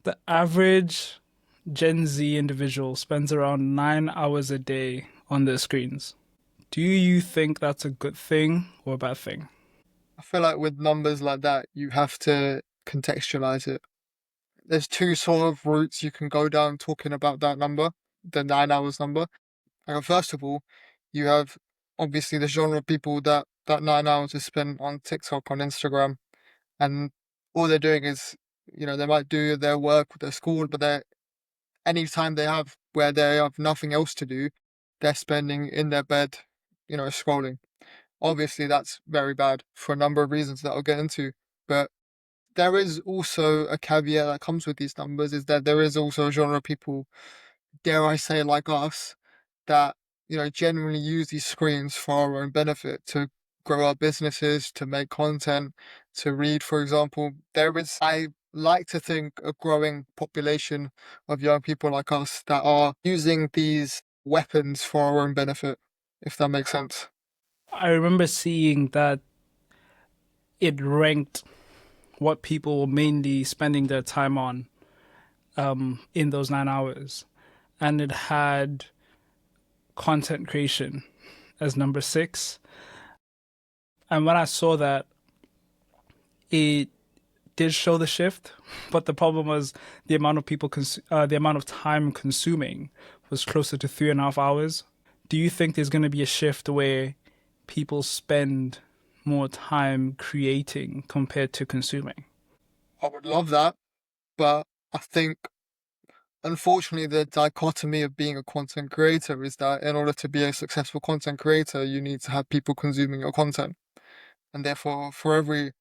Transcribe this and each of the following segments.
The average Gen Z individual spends around 9 hours a day on their screens. Do you think that's a good thing or a bad thing? I feel like with numbers like that, you have to contextualize it. There's two sort of routes you can go down talking about that number, the 9 hours number. First of all, you have obviously the genre of people that 9 hours is spent on TikTok, on Instagram, and all they're doing is, they might do their work with their school, but any time they have where they have nothing else to do, they're spending in their bed, scrolling. Obviously, that's very bad for a number of reasons that I'll get into. But there is also a caveat that comes with these numbers is that there is also a genre of people, dare I say, like us, that, genuinely use these screens for our own benefit to grow our businesses, to make content, to read, for example. There is, I like to think, a growing population of young people like us that are using these weapons for our own benefit, if that makes sense. I remember seeing that it ranked what people were mainly spending their time on in those 9 hours. And it had content creation as number six. And when I saw that, it did show the shift, but the problem was the amount of time consuming was closer to 3.5 hours. Do you think there's going to be a shift where people spend more time creating compared to consuming? I would love that, but I think unfortunately the dichotomy of being a content creator is that in order to be a successful content creator, you need to have people consuming your content. And therefore, for every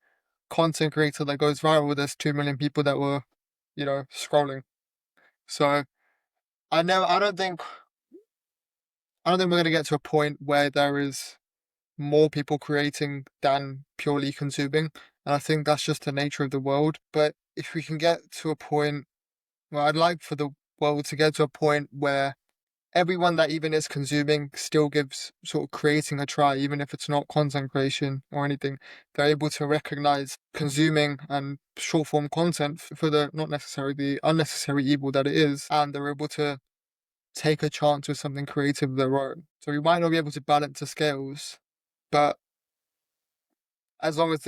content creator that goes viral, there's 2 million people that were, scrolling. So I know I don't think we're gonna get to a point where there is more people creating than purely consuming. And I think that's just the nature of the world. But if we can get to a point, well, I'd like for the world to get to a point where everyone that even is consuming still gives sort of creating a try, even if it's not content creation or anything. They're able to recognize consuming and short form content for the not necessarily the unnecessary evil that it is, and they're able to take a chance with something creative of their own. So we might not be able to balance the scales, but as long as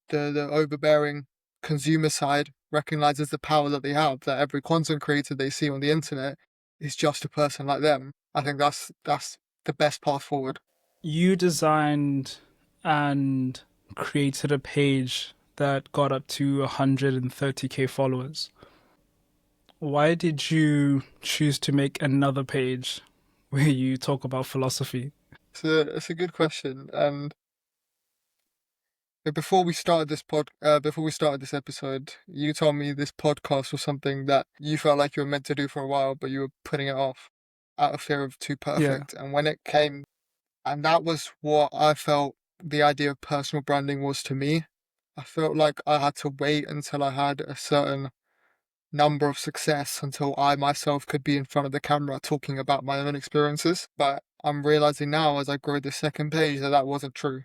the overbearing consumer side recognizes the power that they have, that every content creator they see on the internet is just a person like them, I think that's the best path forward. You designed and created a page that got up to 130K followers. Why did you choose to make another page where you talk about philosophy? So it's a good question. And before we started this episode, you told me this podcast was something that you felt like you were meant to do for a while, but you were putting it off out of fear of too Yeah. perfect. And when it came, and that was what I felt the idea of personal branding was to me. I felt like I had to wait until I had a certain number of success until I myself could be in front of the camera talking about my own experiences. But I'm realizing now as I grow the second page that that wasn't true.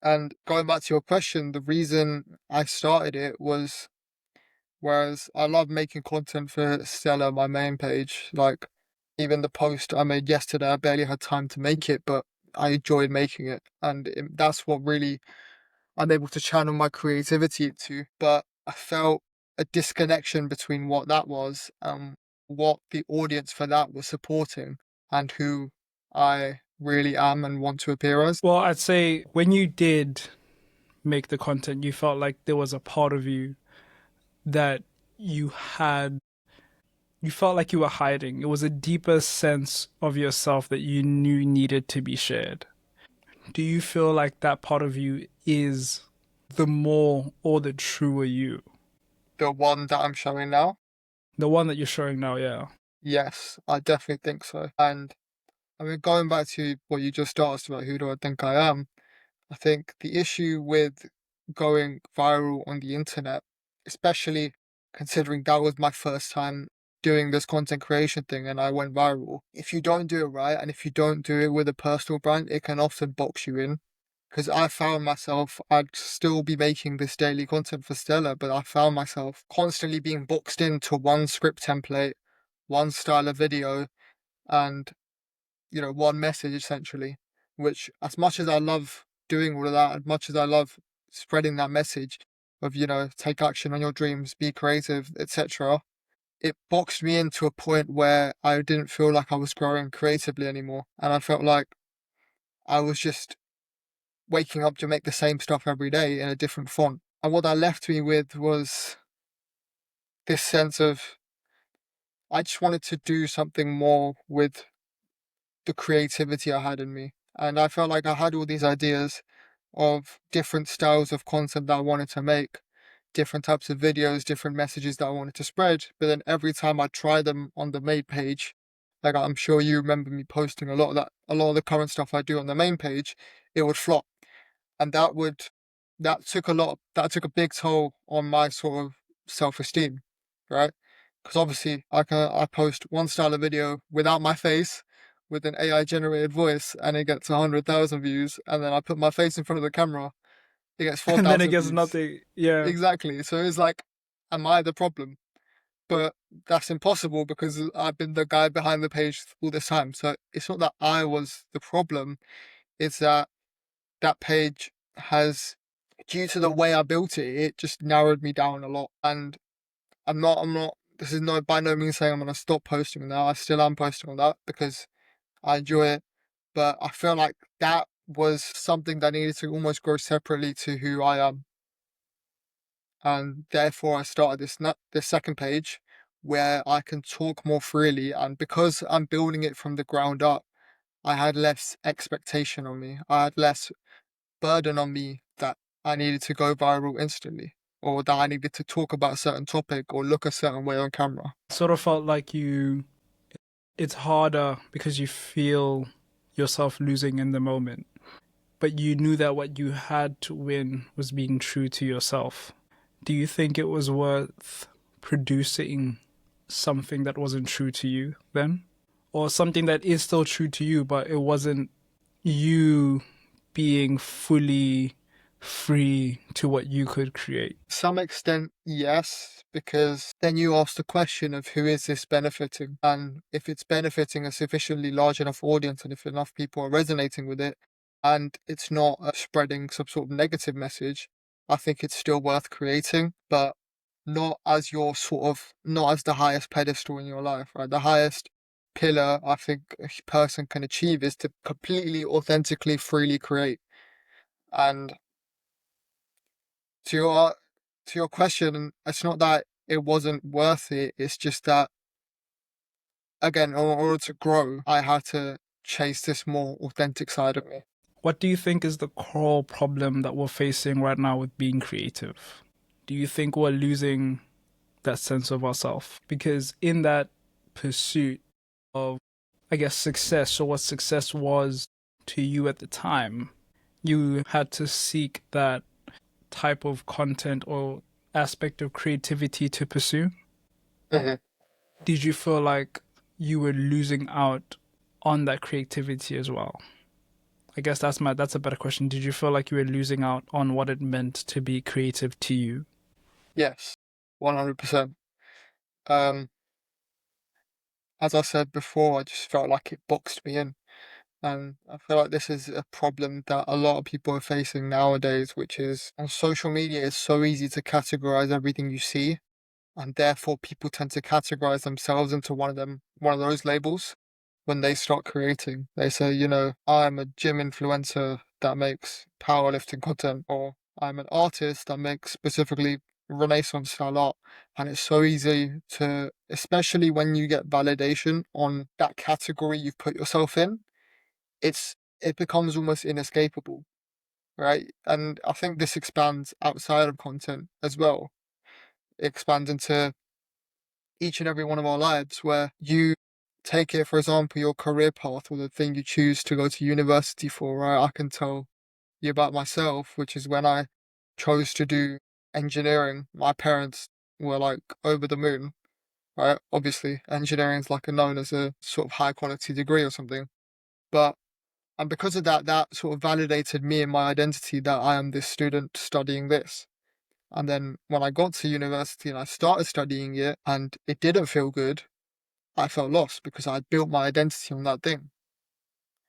And going back to your question, the reason I started it was whereas I love making content for Stella, my main page, like even the post I made yesterday, I barely had time to make it, but I enjoyed making it. And that's what really I'm able to channel my creativity into. But I felt a disconnection between what that was and what the audience for that was supporting and who I really am and want to appear as. Well, I'd say when you did make the content, you felt like there was a part of you that you had, you felt like you were hiding. It was a deeper sense of yourself that you knew needed to be shared. Do you feel like that part of you is the more or the truer you? The one that I'm showing now, The one that you're showing now, yeah. yes, I definitely think so. And I mean, going back to what you just asked about who do I think I am, I think the issue with going viral on the internet, especially considering that was my first time doing this content creation thing and I went viral. If you don't do it right and if you don't do it with a personal brand, it can often box you in because I found myself, I'd still be making this daily content for Stella, but I found myself constantly being boxed into one script template, one style of video, and, one message essentially. Which, as much as I love doing all of that, as much as I love spreading that message of, take action on your dreams, be creative, etc., it boxed me into a point where I didn't feel like I was growing creatively anymore. And I felt like I was just waking up to make the same stuff every day in a different font. And what that left me with was this sense of I just wanted to do something more with the creativity I had in me. And I felt like I had all these ideas of different styles of content that I wanted to make, different types of videos, different messages that I wanted to spread. But then every time I try them on the main page, like I'm sure you remember me posting a lot of the current stuff I do on the main page, it would flop. And that took a big toll on my sort of self-esteem, right? Because obviously I post one style of video without my face with an AI generated voice and it gets 100,000 views, and then I put my face in front of the camera, it gets And then it 4,000 gets views. nothing. Yeah. Exactly. So it's like, am I the problem? But that's impossible because I've been the guy behind the page all this time. So it's not that I was the problem, it's that that page has, due to the way I built it, it just narrowed me down a lot. And this is no, by no means saying I'm going to stop posting on that. I still am posting on that because I enjoy it. But I feel like that was something that needed to almost grow separately to who I am. And therefore I started this second page where I can talk more freely. And because I'm building it from the ground up, I had less expectation on me. I had less burden on me that I needed to go viral instantly, or that I needed to talk about a certain topic or look a certain way on camera. Sort of felt like it's harder because you feel yourself losing in the moment. But you knew that what you had to win was being true to yourself. Do you think it was worth producing something that wasn't true to you then? Or something that is still true to you, but it wasn't you being fully free to what you could create? To some extent, yes, because then you ask the question of who is this benefiting? And if it's benefiting a sufficiently large enough audience and if enough people are resonating with it and it's not spreading some sort of negative message, I think it's still worth creating, but not as not as the highest pedestal in your life, right? The highest pillar I think a person can achieve is to completely, authentically, freely create. And to your question, it's not that it wasn't worth it. It's just that, again, in order to grow, I had to chase this more authentic side of me. What do you think is the core problem that we're facing right now with being creative? Do you think we're losing that sense of ourselves? Because in that pursuit of, I guess, success, or what success was to you at the time, you had to seek that type of content or aspect of creativity to pursue. Mhm. Did you feel like you were losing out on that creativity as well? I guess that's a better question. Did you feel like you were losing out on what it meant to be creative to you? Yes, 100%. Um, as I said before, I just felt like it boxed me in. And I feel like this is a problem that a lot of people are facing nowadays, which is on social media, it's so easy to categorize everything you see. And therefore people tend to categorize themselves into one of those labels when they start creating. They say, I'm a gym influencer that makes powerlifting content, or I'm an artist that makes specifically Renaissance style art. And it's so easy to, especially when you get validation on that category you've put yourself in, it becomes almost inescapable, right? And I think this expands outside of content as well. It expands into each and every one of our lives, where you take it, for example, your career path or the thing you choose to go to university for, right? I can tell you about myself, which is when I chose to do engineering, my parents were like over the moon, right? Obviously, engineering is like known as a sort of high quality degree or something. But And because of that, that sort of validated me and my identity that I am this student studying this. And then when I got to university and I started studying it and it didn't feel good, I felt lost because I built my identity on that thing.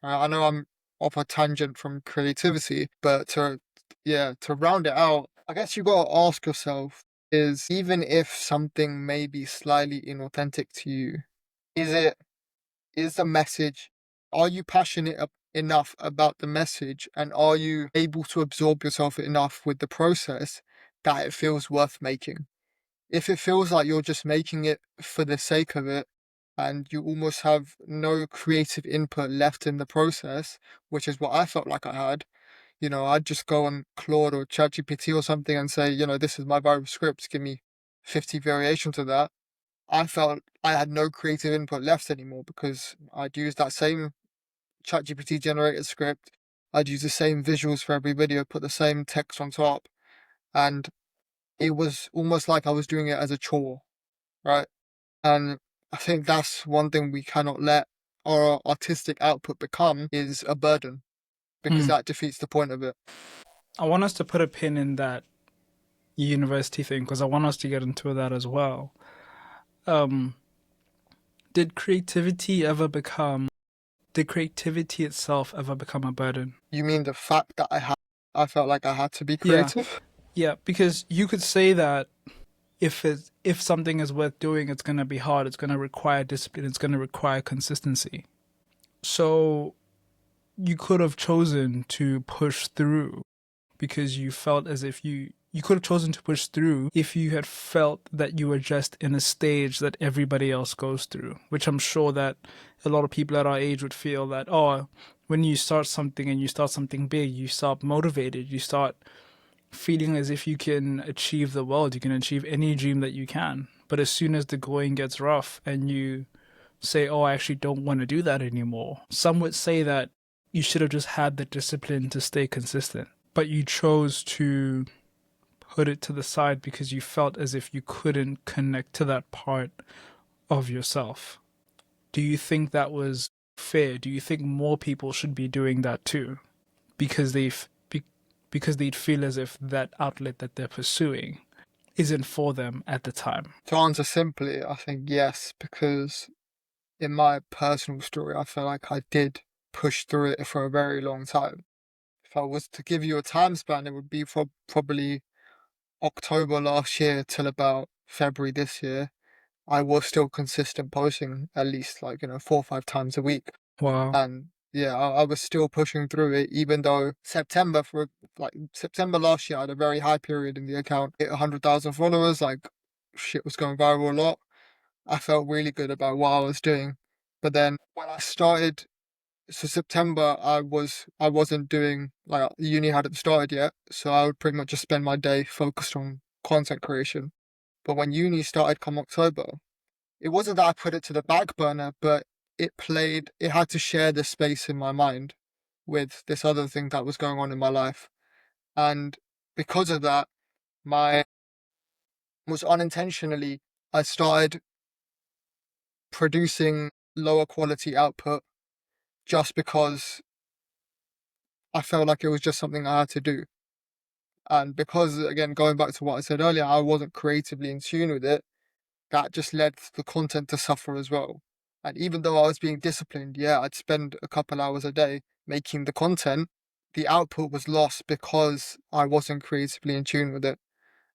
I know I'm off a tangent from creativity, but to round it out, I guess you gotta ask yourself is even if something may be slightly inauthentic to you, is it is the message, are you passionate enough about the message and are you able to absorb yourself enough with the process that it feels worth making? If it feels like you're just making it for the sake of it and you almost have no creative input left in the process, which is what I felt like I had, I'd just go on Claude or ChatGPT or something and say, this is my viral script, give me 50 variations of that. I felt I had no creative input left anymore because I'd use that same ChatGPT generated script. I'd use the same visuals for every video, put the same text on top, and it was almost like I was doing it as a chore, right? And I think that's one thing we cannot let our artistic output become is a burden because Mm. that defeats the point of it. I want us to put a pin in that university thing because I want us to get into that as well. Um, did creativity ever become? Did creativity itself ever become a burden? You mean the fact that I felt like I had to be Yeah, creative? yeah. Because you could say that if something is worth doing, it's gonna be hard. It's gonna require discipline. It's gonna require consistency. So you could have chosen to push through because you felt as if you could have chosen to push through if you had felt that you were just in a stage that everybody else goes through, which I'm sure that a lot of people at our age would feel that, oh, when you start something and you start something big, you start motivated, you start feeling as if you can achieve the world, you can achieve any dream that you can. But as soon as the going gets rough and you say, oh, I actually don't want to do that anymore, some would say that you should have just had the discipline to stay consistent. But you chose to put it to the side because you felt as if you couldn't connect to that part of yourself. Do you think that was fair? Do you think more people should be doing that too? Because because they'd feel as if that outlet that they're pursuing isn't for them at the time. To answer simply, I think yes, because in my personal story, I feel like I did push through it for a very long time. If I was to give you a time span, it would be probably October last year till about February this year. I was still consistent posting at least 4 or 5 times a week. Wow. And yeah, I was still pushing through it, even though September last year, I had a very high period in the account, hit 100,000 followers, like shit was going viral a lot. I felt really good about what I was doing. But then when I started, so September, I wasn't doing like uni hadn't started yet, so I would pretty much just spend my day focused on content creation. But when uni started come October, it wasn't that I put it to the back burner, but it had to share the space in my mind with this other thing that was going on in my life. And because of that, my was unintentionally, I started producing lower quality output just because I felt like it was just something I had to do. And because, again, going back to what I said earlier, I wasn't creatively in tune with it, that just led the content to suffer as well. And even though I was being disciplined, yeah, I'd spend a couple hours a day making the content, the output was lost because I wasn't creatively in tune with it.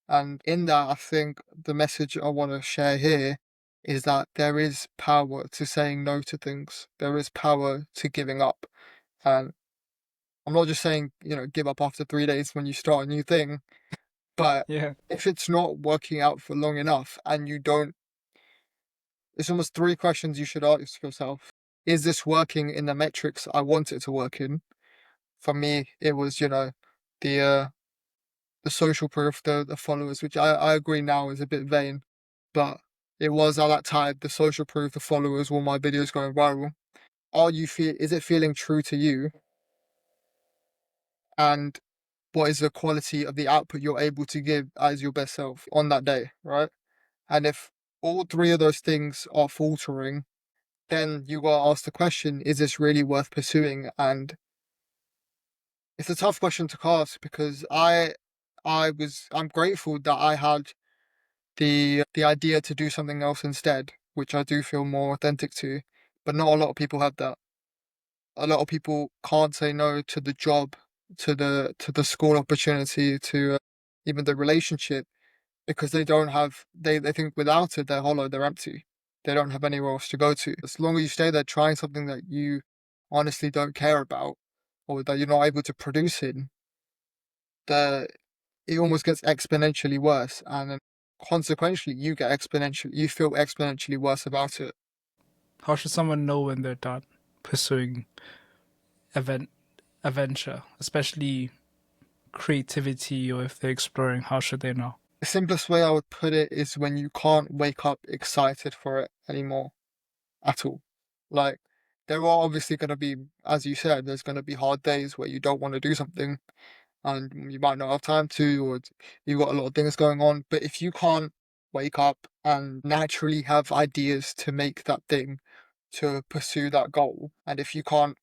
And in that, I think the message I want to share here is that there is power to saying no to things. There is power to giving up. And I'm not just saying, give up after 3 days when you start a new thing, but Yeah. if it's not working out for long enough and you don't, it's almost three questions you should ask yourself. Is this working in the metrics I want it to work in? For me, it was, the uh, the social proof, the followers, which I agree now is a bit vain, but it was at that time the social proof, the followers, all my videos going viral. Is it feeling true to you? And what is the quality of the output you're able to give as your best self on that day, right? And if all three of those things are faltering, then you gotta ask the question, is this really worth pursuing? And it's a tough question to ask because I'm grateful that I had the idea to do something else instead, which I do feel more authentic to, but not a lot of people have that. A lot of people can't say no to the job, to the school opportunity, to even the relationship because they don't have they think without it they're hollow, they're empty. They don't have anywhere else to go to. As long as you stay there trying something that you honestly don't care about or that you're not able to produce in, the it almost gets exponentially worse, and then consequently you feel exponentially worse about it. How should someone know when they're done pursuing event a venture, especially creativity, or if they're exploring? How should they know? The simplest way I would put it is when you can't wake up excited for it anymore at all. Like, there are obviously going to be, as you said, there's going to be hard days where you don't want to do something and you might not have time to, or you've got a lot of things going on. But if you can't wake up and naturally have ideas to make that thing, to pursue that goal, and if you can't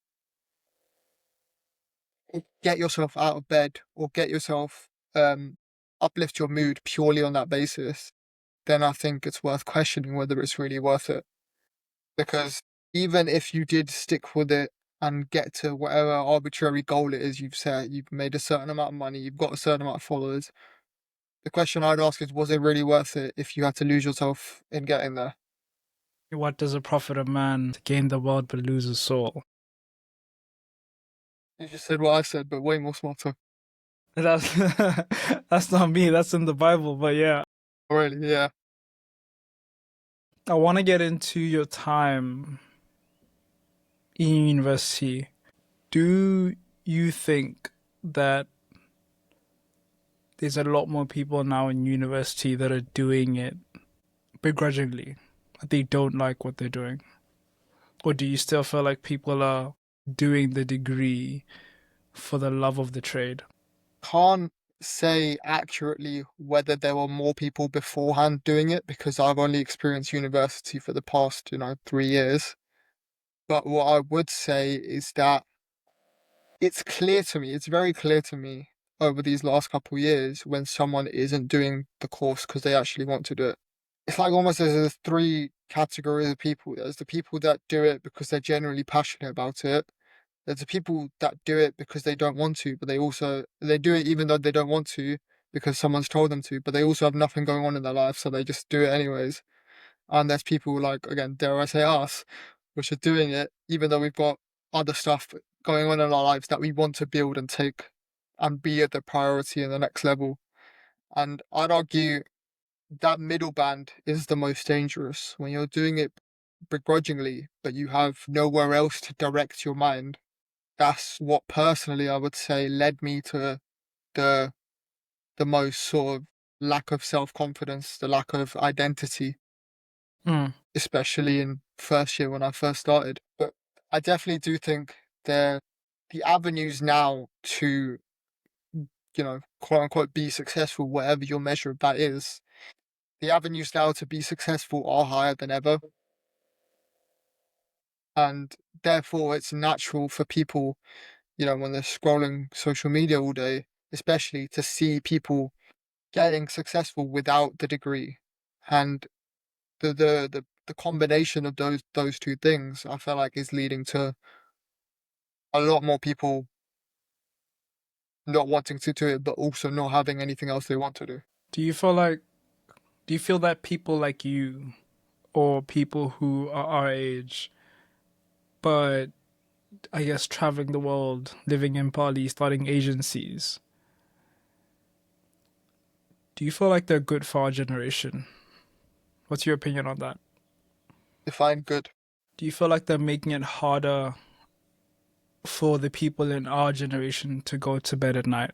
get yourself out of bed or get yourself uplift your mood purely on that basis, then I think it's worth questioning whether it's really worth it. Because even if you did stick with it and get to whatever arbitrary goal it is you've set, you've made a certain amount of money, you've got a certain amount of followers, the question I'd ask is, was it really worth it if you had to lose yourself in getting there? What does it profit a man to gain the world but lose his soul? You just said what I said, but way more smarter. That's that's not me. That's in the Bible. But yeah, Really, yeah. I want to get into your time in university. Do you think that there's a lot more people now in university that are doing it begrudgingly? They don't like what they're doing? Or do you still feel like people are doing the degree for the love of the trade? Can't say accurately whether there were more people beforehand doing it because I've only experienced university for the past, 3 years. But what I would say is that it's clear to me, it's very clear to me over these last couple of years when someone isn't doing the course because they actually want to do it. It's like almost there's three categories of people. There's the people that do it because they're genuinely passionate about it. There's the people that do it because they don't want to, but they do it even though they don't want to because someone's told them to, but they also have nothing going on in their life, so they just do it anyways. And there's people like, again, dare I say us, which are doing it even though we've got other stuff going on in our lives that we want to build and take and be at the priority in the next level. And I'd argue that middle band is the most dangerous when you're doing it begrudgingly, but you have nowhere else to direct your mind. That's what personally I would say led me to the the most sort of lack of self-confidence, the lack of identity, Mm. especially in first year when I first started. But I definitely do think there the avenues now to, quote unquote be successful, whatever your measure of that is, the avenues now to be successful are higher than ever. And therefore it's natural for people, when they're scrolling social media all day, especially to see people getting successful without the degree. And the combination of those two things, I feel like is leading to a lot more people not wanting to do it, but also not having anything else they want to do. Do you feel like do you feel that people like you or people who are our age but I guess traveling the world, living in Bali, starting agencies, do you feel like they're good for our generation? What's your opinion on that? Define good. Do you feel like they're making it harder for the people in our generation to go to bed at night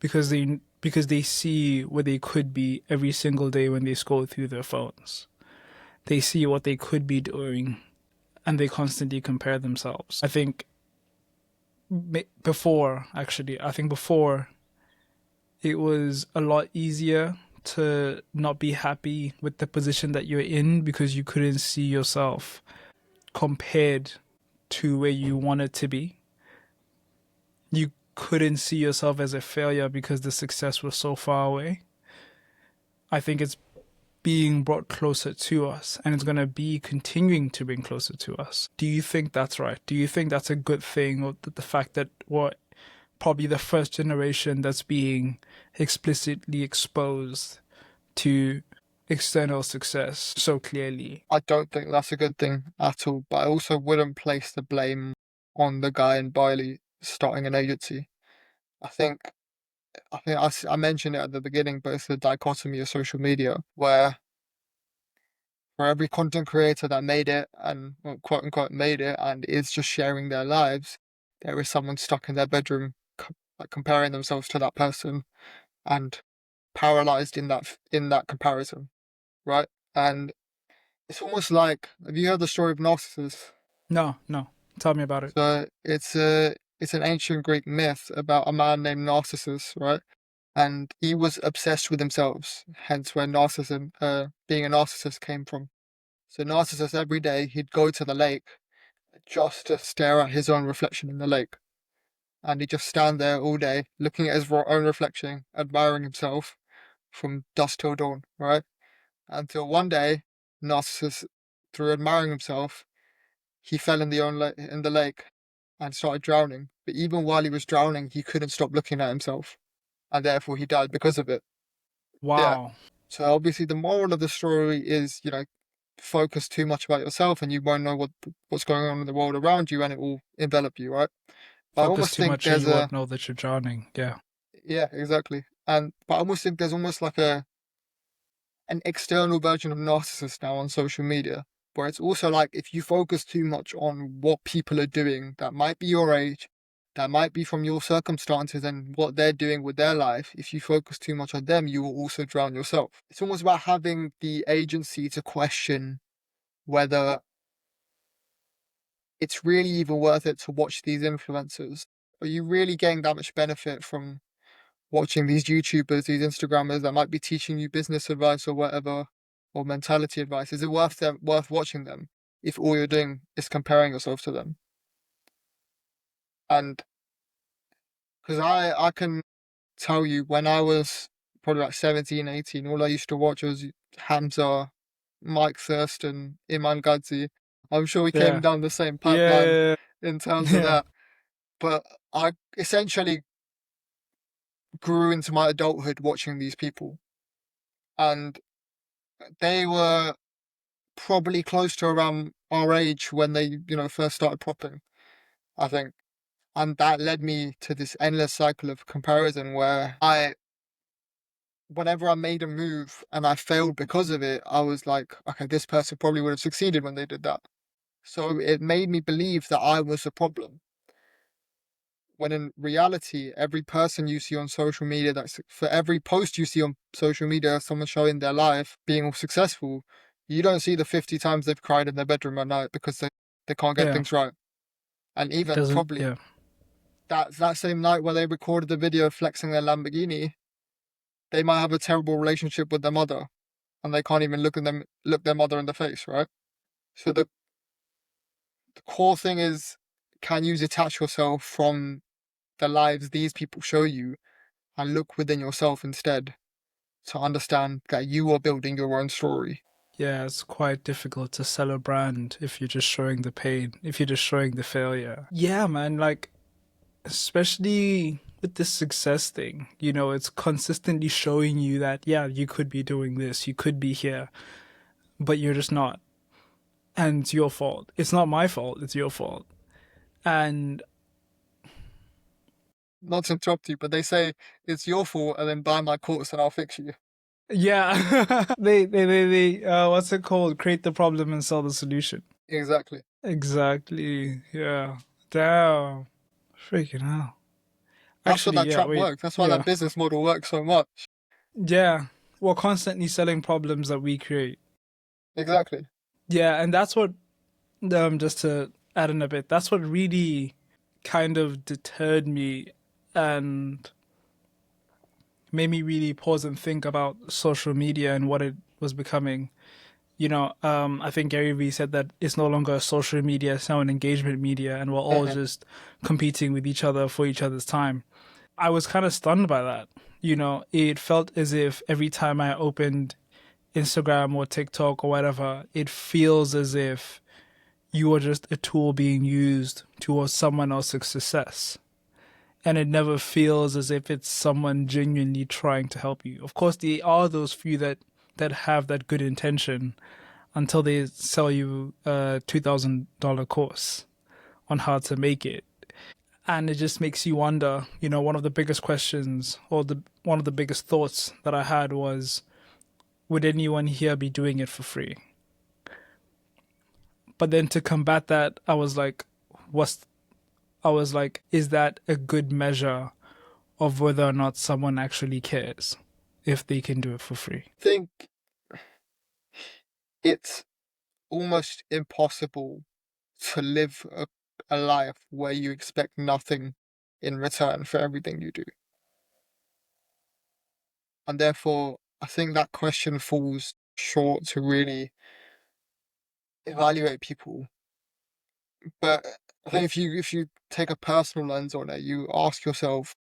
because they see where they could be every single day when they scroll through their phones. They see what they could be doing and they constantly compare themselves. I think before it was a lot easier to not be happy with the position that you're in because you couldn't see yourself compared to where you want it to be. You couldn't see yourself as a failure because the success was so far away. I think it's being brought closer to us, and it's going to be continuing to bring closer to us. Do you think that's right? Do you think that's a good thing, or the fact that we're probably the first generation that's being explicitly exposed to external success so clearly? I don't think that's a good thing at all, but I also wouldn't place the blame on the guy in Bali starting an agency. I think I mentioned it at the beginning, but it's the dichotomy of social media, where for every content creator that made it and well, quote unquote made it and is just sharing their lives, there is someone stuck in their bedroom like comparing themselves to that person and paralyzed in that comparison, right? And it's almost like, have you heard the story of Narcissus? No, no. Tell me about it. So it's an ancient Greek myth about a man named Narcissus, right? And he was obsessed with himself, hence where narcissism, being a narcissist came from. So Narcissus every day he'd go to the lake just to stare at his own reflection in the lake, and he'd just stand there all day looking at his own reflection, admiring himself from dusk till dawn, right? Until one day, Narcissus, through admiring himself, he fell in in the lake and started drowning. But even while he was drowning, he couldn't stop looking at himself, and therefore he died because of it. Yeah. Wow. So obviously, the moral of the story is, focus too much about yourself, and you won't know what's going on in the world around you, and it will envelop you, right? But I Focus almost too think much and there's you a won't know that you're drowning. Yeah. yeah, exactly. And but I almost think there's almost like an external version of narcissist now on social media, where it's also like if you focus too much on what people are doing that might be your age, that might be from your circumstances and what they're doing with their life, if you focus too much on them, you will also drown yourself. It's almost about having the agency to question whether it's really even worth it to watch these influencers. Are you really getting that much benefit from watching these YouTubers, these Instagrammers that might be teaching you business advice or whatever, or mentality advice? Is it worth watching them if all you're doing is comparing yourself to them? And because I can tell you when I was probably like 17, 18, all I used to watch was Hamza, Mike Thurston, Iman Gadzi. I'm sure we came Yeah. down the same pipeline Yeah. in terms of Yeah. that. But I essentially grew into my adulthood watching these people. And they were probably close to around our age when they, first started popping, I think. And that led me to this endless cycle of comparison where whenever I made a move and I failed because of it, I was like, okay, this person probably would have succeeded when they did that. So it made me believe that I was the problem. When in reality, every person you see on social media, for every post you see on social media, someone showing their life being all successful, you don't see the 50 times they've cried in their bedroom at night because they can't get Yeah. things right. And It even doesn't. probably Yeah. that same night where they recorded the video flexing their Lamborghini, they might have a terrible relationship with their mother and they can't even look their mother in the face, right? So the core thing is, can you detach yourself from the lives these people show you and look within yourself instead to understand that you are building your own story? Yeah, it's quite difficult to sell a brand if you're just showing the pain, if you're just showing the failure. Yeah, man, like, especially with this success thing, it's consistently showing you that, yeah, you could be doing this, you could be here, but you're just not. And it's your fault. It's not my fault, it's your fault. And Not to interrupt you, but they say it's your fault and then buy my course and I'll fix you. yeah, what's it called? Create the problem and sell the solution. Exactly. Exactly. Yeah. Damn. Freaking hell. That's what Actually, that yeah, trap wait. works. That's why that Yeah. business model works so much. Yeah. We're constantly selling problems that we create. Exactly. Yeah, and that's what just to add in a bit, that's what really kind of deterred me and made me really pause and think about social media and what it was becoming. I think Gary Vee said that it's no longer a social media, it's now an engagement media, and we're all Mhm. just competing with each other for each other's time. I was kind of stunned by that. It felt as if every time I opened Instagram or TikTok or whatever, it feels as if you are just a tool being used towards someone else's success. And it never feels as if it's someone genuinely trying to help you. Of course, there are those few that have that good intention until they sell you a $2,000 course on how to make it. And it just makes you wonder, one of the biggest questions or one of the biggest thoughts that I had was, would anyone here be doing it for free? But then to combat that, what's I was like, is that a good measure of whether or not someone actually cares if they can do it for free? I think it's almost impossible to live a life where you expect nothing in return for everything you do. And therefore, I think that question falls short to really evaluate people. But I think if you take a personal lens on it, you ask yourself,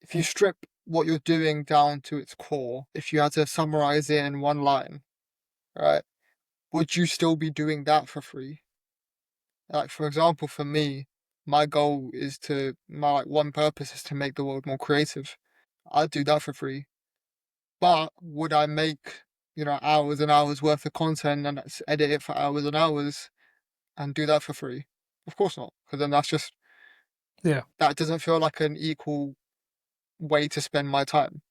if you strip what you're doing down to its core, if you had to summarize it in one line, right, would you still be doing that for free? Like, for example, for me, my goal is my like one purpose is to make the world more creative. I'd do that for free. But would I make, hours and hours worth of content and edit it for hours and hours and do that for free? Of course not, because then Yeah. that doesn't feel like an equal way to spend my time.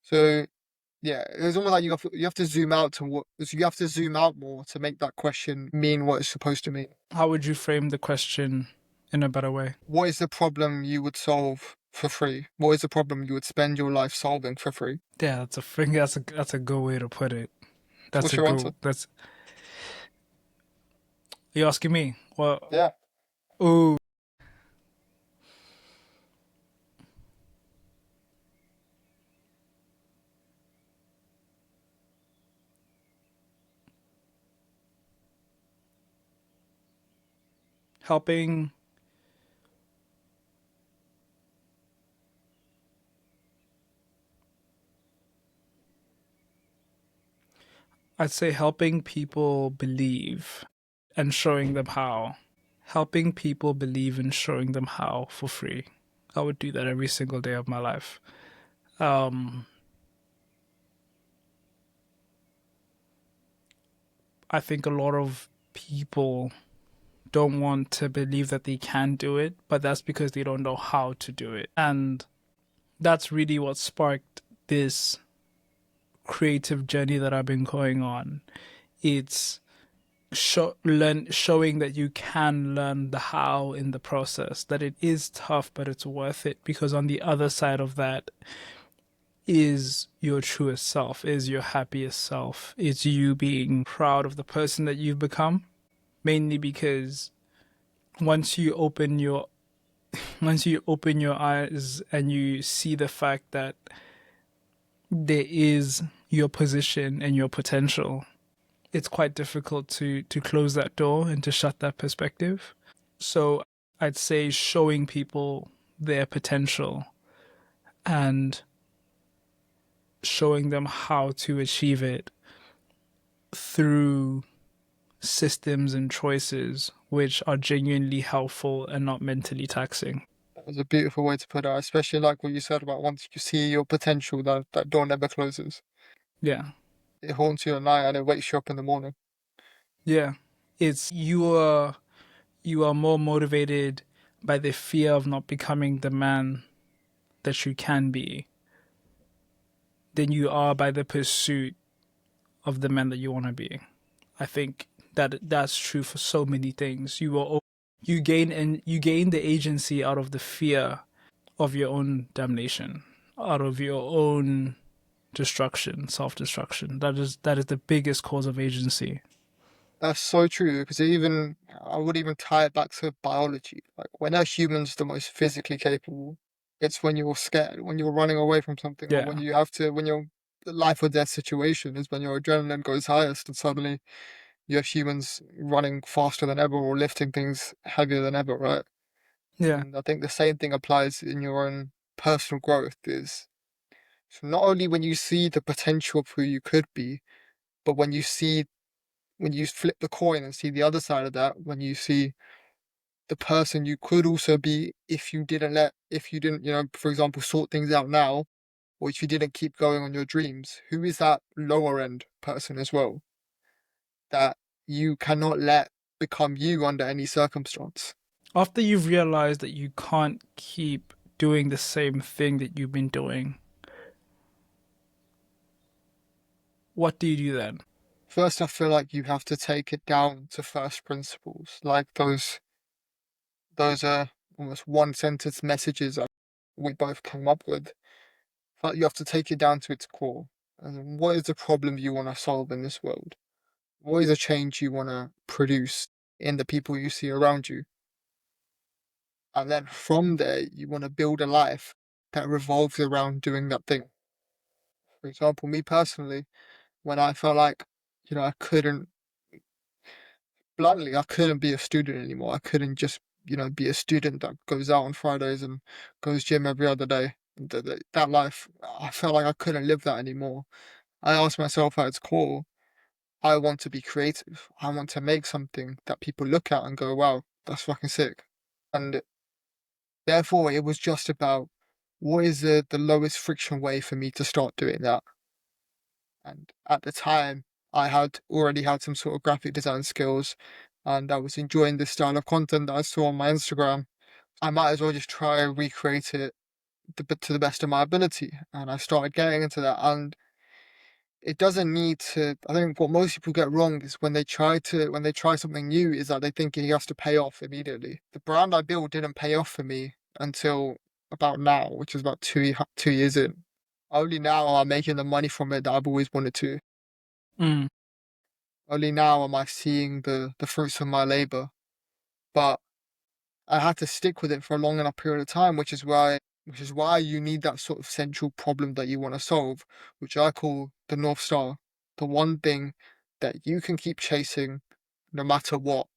So yeah, it's almost like you have to zoom out to what you have to zoom out more to make that question mean what it's supposed to mean. How would you frame the question in a better way? What is the problem you would solve for free? What is the problem you would spend your life solving for free? Yeah, that's a good way to put it. So That's what's a your answer? good that's You asking me? Well, Yeah. ooh, helping I'd say helping people believe and showing them how. Helping people believe and showing them how for free. I would do that every single day of my life. Um, I think a lot of people don't want to believe that they can do it, but that's because they don't know how to do it. And that's really what sparked this creative journey that I've been going on. It's showing that you can learn the how in the process, that it is tough, but it's worth it because on the other side of that is your truest self, is your happiest self. It's you being proud of the person that you've become, mainly because once you open your once you open your eyes and you see the fact that there is your position and your potential, it's quite difficult to close that door and to shut that perspective. So I'd say showing people their potential and showing them how to achieve it through systems and choices which are genuinely helpful and not mentally taxing. That was a beautiful way to put it. I especially like what you said about once you see your potential, that door never closes. Yeah. It haunts you at night and it wakes you up in the morning. Yeah. It's you are more motivated by the fear of not becoming the man that you can be than you are by the pursuit of the man that you want to be. I think that that's true for so many things. You gain the agency out of the fear of your own damnation, out of your own destruction, self-destruction. That is the biggest cause of agency. That's so true because I would even tie it back to biology. Like when a human's the most physically capable, it's when you're scared, when you're running away from something, or Yeah. when you're the life or death situation is when your adrenaline goes highest and suddenly you have humans running faster than ever or lifting things heavier than ever, right? Yeah. And I think the same thing applies in your own personal growth is so not only when you see the potential of who you could be, but when you flip the coin and see the other side of that, when you see the person you could also be if you didn't, for example, sort things out now, or if you didn't keep going on your dreams, who is that lower end person as well that you cannot let become you under any circumstance? After you've realized that you can't keep doing the same thing that you've been doing, what do you do then? First, I feel like you have to take it down to first principles, like those are almost one sentence messages that we both came up with. But you have to take it down to its core. And what is the problem you want to solve in this world? What is the change you want to produce in the people you see around you? And then from there, you want to build a life that revolves around doing that thing. For example, me personally, when I felt like, I couldn't, bluntly, I couldn't be a student anymore. I couldn't just, be a student that goes out on Fridays and goes gym every other day. That life, I felt like I couldn't live that anymore. I asked myself at its core, I want to be creative. I want to make something that people look at and go, wow, that's fucking sick. And therefore, it was just about what is the lowest friction way for me to start doing that. And at the time, I had already had some sort of graphic design skills and I was enjoying this style of content that I saw on my Instagram. I might as well just try and recreate it to the best of my ability. And I started getting into that. And it doesn't need to. I think what most people get wrong is when they try something new is that they think it has to pay off immediately. The brand I built didn't pay off for me until about now, which is about 2 years in. Only now am I making the money from it that I've always wanted to. Mm, Only now am I seeing the fruits of my labor. But I had to stick with it for a long enough period of time, which is why you need that sort of central problem that you want to solve, which I call the North Star, the one thing that you can keep chasing no matter what.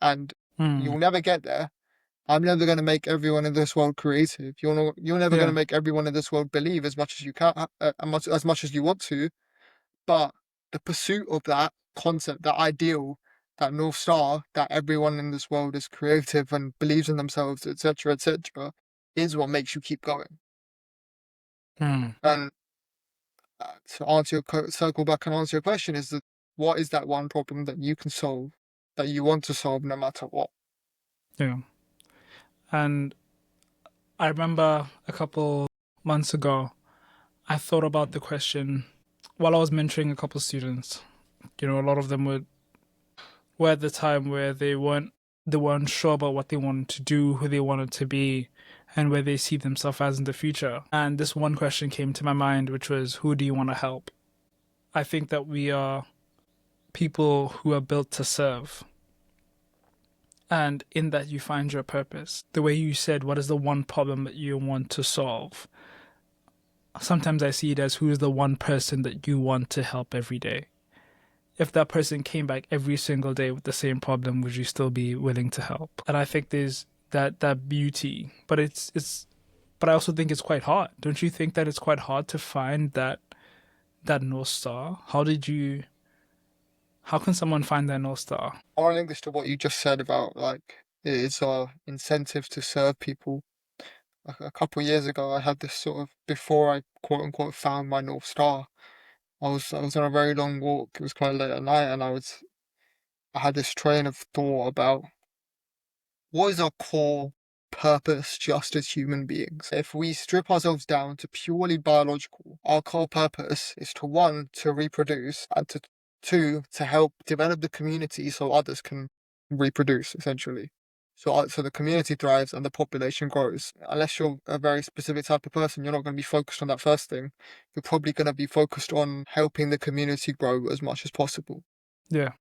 And mm, you'll never get there. I'm never going to make everyone in this world creative. You're never going to yeah. make everyone in this world believe as much as you can, as much as you want to. But the pursuit of that concept, that ideal, that North Star, that everyone in this world is creative and believes in themselves, etc., is what makes you keep going. Mm, And to circle back and answer your question, is that what is that one problem that you can solve, that you want to solve no matter what? yeah. And I remember a couple months ago, I thought about the question while I was mentoring a couple students. A lot of them were at the time where they weren't sure about what they wanted to do, who they wanted to be, and where they see themselves as in the future. And this one question came to my mind, which was, who do you want to help? I think that we are people who are built to serve. And in that, you find your purpose. The way you said, what is the one problem that you want to solve? Sometimes I see it as who is the one person that you want to help every day. If that person came back every single day with the same problem, would you still be willing to help? And I think there's that beauty, but but I also think it's quite hard. Don't you think that it's quite hard to find that North Star? How can someone find their North Star? I want to link this to what you just said about like it's our incentive to serve people. Like a couple of years ago, I had this sort of before I quote unquote found my North Star. I was on a very long walk. It was quite late at night, and I had this train of thought about what is our core purpose just as human beings? If we strip ourselves down to purely biological, our core purpose is to one, to reproduce, and to two, to help develop the community so others can reproduce, essentially. So the community thrives and the population grows. Unless you're a very specific type of person, you're not going to be focused on that first thing. You're probably going to be focused on helping the community grow as much as possible. Yeah.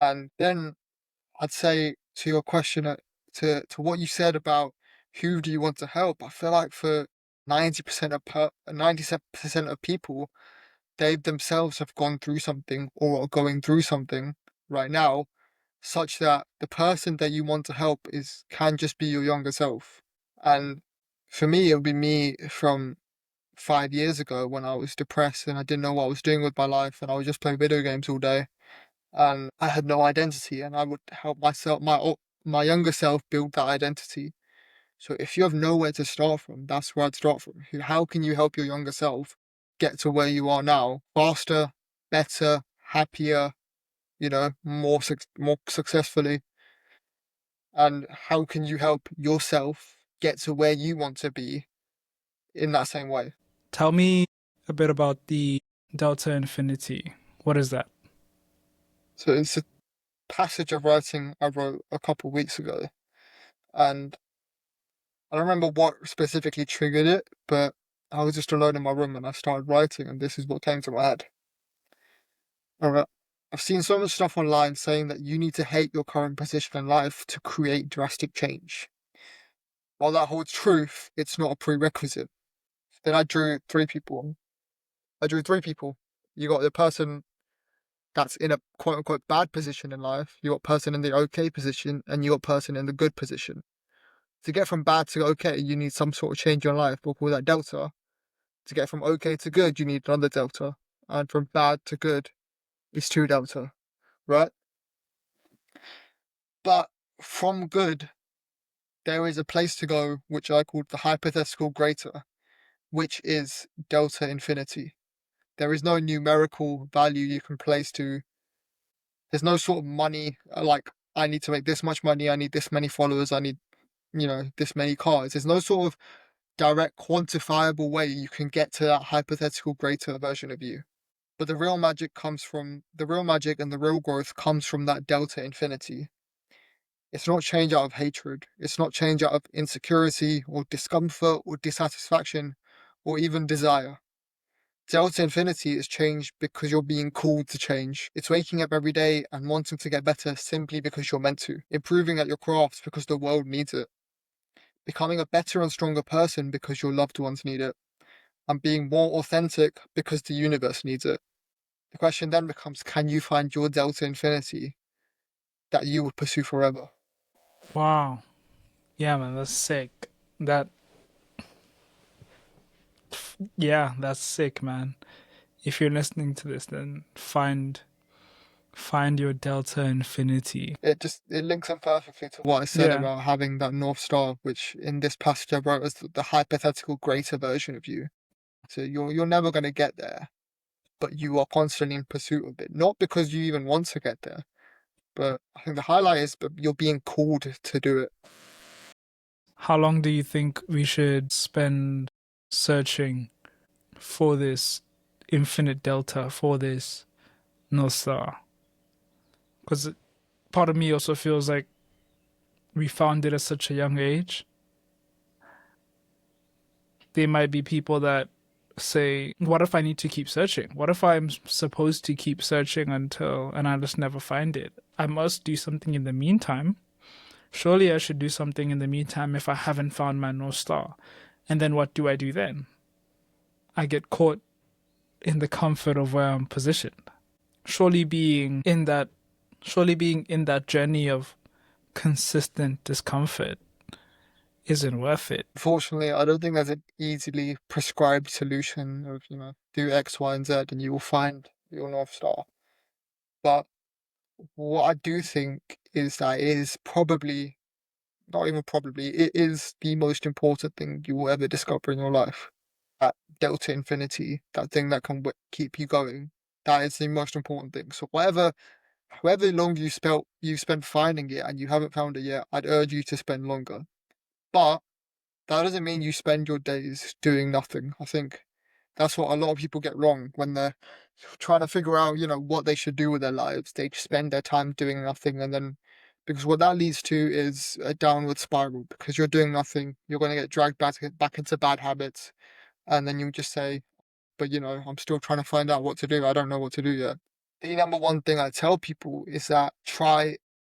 And then I'd say to your question, to what you said about who do you want to help, I feel like for 90% of 97% of people, they themselves have gone through something or are going through something right now, such that the person that you want to help is can just be your younger self. And for me, it would be me from 5 years ago when I was depressed and I didn't know what I was doing with my life and I was just playing video games all day and I had no identity and I would help myself, my younger self build that identity. So if you have nowhere to start from, that's where I'd start from. How can you help your younger self get to where you are now faster, better, happier, more successfully? And how can you help yourself get to where you want to be in that same way? Tell me a bit about the delta infinity. What is that? So it's a passage of writing I wrote a couple of weeks ago, and I don't remember what specifically triggered it, but I was just alone in my room and I started writing, and this is what came to my head. Alright. I've seen so much stuff online saying that you need to hate your current position in life to create drastic change. While that holds truth, it's not a prerequisite. Then I drew three people. I drew three people. You got the person that's in a quote unquote bad position in life, you got person in the okay position, and you got person in the good position. To get from bad to okay, you need some sort of change in life. We'll call that delta. To get from okay to good, you need another delta. And from bad to good is two delta, right? But from good, there is a place to go, which I called the hypothetical greater, which is delta infinity. There is no numerical value you can place to, there's no sort of money, like, I need to make this much money, I need this many followers, I need, this many cars. There's no sort of direct quantifiable way you can get to that hypothetical greater version of you. But the real magic and the real growth comes from that delta infinity. It's not change out of hatred. It's not change out of insecurity or discomfort or dissatisfaction or even desire. Delta Infinity is change because you're being called to change. It's waking up every day and wanting to get better simply because you're meant to. Improving at your craft because the world needs it. Becoming a better and stronger person because your loved ones need it. And being more authentic because the universe needs it. The question then becomes, can you find your Delta Infinity that you would pursue forever? Wow. Yeah, man, that's sick. That, yeah, that's sick, man. If you're listening to this, then find your delta infinity. It links up perfectly to what I said Yeah. about having that North Star, which in this passage I wrote as the hypothetical greater version of you. So you're never gonna get there, but you are constantly in pursuit of it. Not because you even want to get there, but I think the highlight is but you're being called to do it. How long do you think we should spend searching for this infinite delta, for this North Star? Because part of me also feels like we found it at such a young age. There might be people that say, what if I need to keep searching? What if I'm supposed to keep searching until, and I just never find it? I must do something in the meantime. Surely I should do something in the meantime if I haven't found my North Star. And then what do I do then? I get caught in the comfort of where I'm positioned. Surely being in that surely being in that journey of consistent discomfort isn't worth it. Unfortunately, I don't think there's an easily prescribed solution of, do X, Y, and Z and you will find your North Star. But what I do think is that it is probably, not even probably, it is the most important thing you will ever discover in your life. That delta infinity, that thing that can keep you going, that is the most important thing. So however long you spent finding it and you haven't found it yet, I'd urge you to spend longer. But that doesn't mean you spend your days doing nothing. I think that's what a lot of people get wrong when they're trying to figure out, what they should do with their lives. They just spend their time doing nothing, and then because what that leads to is a downward spiral. Because you're doing nothing, you're going to get dragged back into bad habits, and then you just say, "But I'm still trying to find out what to do. I don't know what to do yet." The number one thing I tell people is that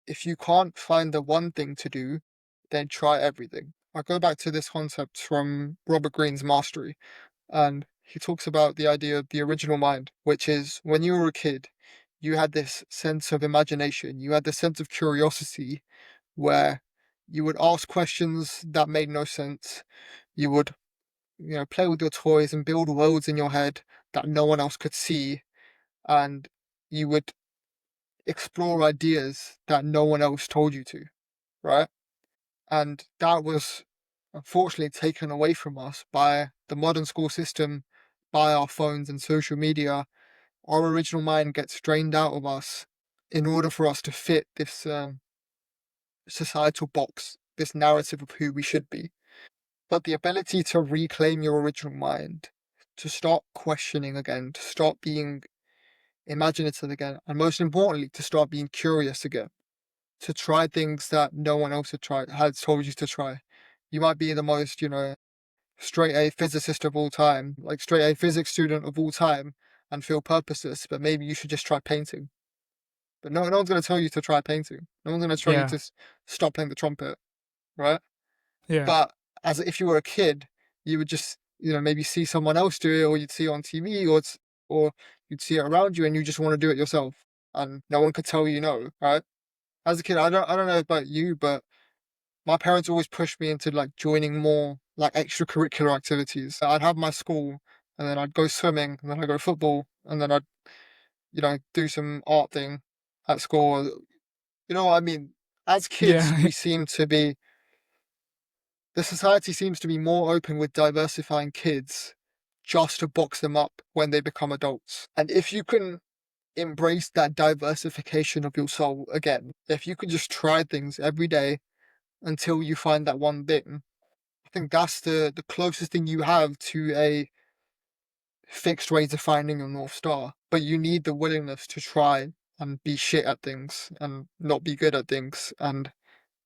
if you can't find the one thing to do, then try everything. I go back to this concept from Robert Greene's Mastery, and he talks about the idea of the original mind, which is when you were a kid, you had this sense of imagination, you had this sense of curiosity where you would ask questions that made no sense. You would, play with your toys and build worlds in your head that no one else could see, and you would explore ideas that no one else told you to, right? And that was unfortunately taken away from us by the modern school system, by our phones and social media. Our original mind gets drained out of us in order for us to fit this societal box, this narrative of who we should be. But the ability to reclaim your original mind, to stop questioning again, to stop being imaginative again, and most importantly, to start being curious again, to try things that no one else has told you to try. You might be the most, straight A physicist of all time, like straight A physics student of all time, and feel purposeless, but maybe you should just try painting. But no one's going to tell you to try painting. No one's going to tell you Yeah, to stop playing the trumpet, right? yeah, But as if you were a kid, you would just, maybe see someone else do it, or you'd see it on TV, or you'd see it around you, and you just want to do it yourself, and no one could tell you no, right? As a kid, I don't know about you, but my parents always pushed me into like joining more like extracurricular activities. I'd have my school, and then I'd go swimming, and then I'd go football, and then I'd, do some art thing at school. You know what I mean? As kids, yeah. we seem to be, the society seems to be more open with diversifying kids just to box them up when they become adults. And if you can embrace that diversification of your soul again, if you can just try things every day until you find that one thing, I think that's the closest thing you have to a fixed way to finding your North Star. But you need the willingness to try and be shit at things and not be good at things. And,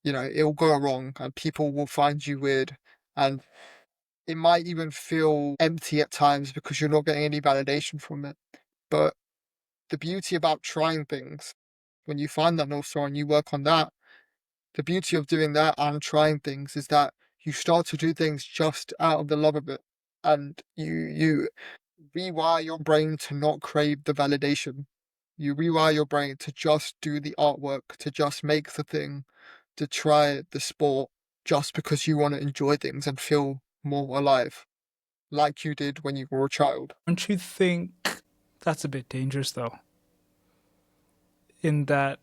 it'll go wrong and people will find you weird. And it might even feel empty at times because you're not getting any validation from it. But the beauty about trying things, when you find that North Star and you work on that, the beauty of doing that and trying things is that you start to do things just out of the love of it. And you rewire your brain to not crave the validation. You rewire your brain to just do the artwork, to just make the thing, to try the sport just because you want to enjoy things and feel more alive, like you did when you were a child. Don't you think that's a bit dangerous though? In that